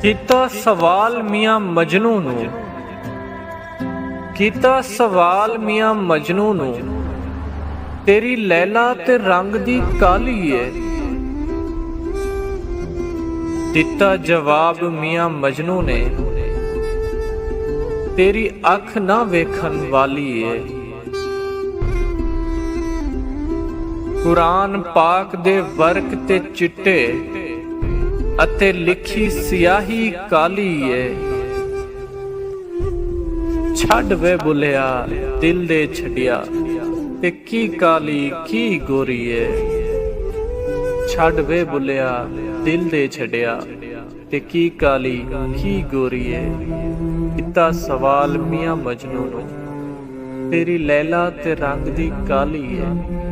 ਕੀਤਾ ਸਵਾਲ ਮੀਆਂ ਮਜਨੂ ਨੂੰ, ਕੀਤਾ ਸਵਾਲ ਮੀਆਂ ਮਜਨੂ ਨੂੰ, ਤੇਰੀ ਲੈਲਾ ਤੇ ਰੰਗ ਦੀ ਕਾਲੀ ਏ। ਦਿੱਤਾ ਜਵਾਬ ਮੀਆਂ ਮਜਨੂ ਨੇ, ਤੇਰੀ ਅੱਖ ਨਾ ਵੇਖਣ ਵਾਲੀ ਏ। ਕੁਰਾਨ ਪਾਕ ਦੇ ਵਰਕ ਤੇ ਚਿੱਟੇ ਅਤੇ ਲਿਖੀ ਸਿਆਹੀ ਕਾਲੀ ਏ। ਛੱਡ ਵੇ ਬੁਲਿਆ ਦਿਲ ਦੇ ਛੱਡਿਆ, ਤੇ ਕੀ ਕਾਲੀ ਕੀ ਗੋਰੀ ਏ। ਛੱਡ ਵੇ ਬੁਲਿਆ ਦਿਲ ਦੇ ਛੱਡਿਆ, ਤੇ ਕੀ ਕਾਲੀ ਕੀ ਗੋਰੀ ਏ। ਕੀਤਾ ਸਵਾਲ ਮੀਆਂ ਮਜਨੂ ਨੂੰ, ਤੇਰੀ ਲੈਲਾ ਤੇ ਰੰਗ ਦੀ ਕਾਲੀ ਏ।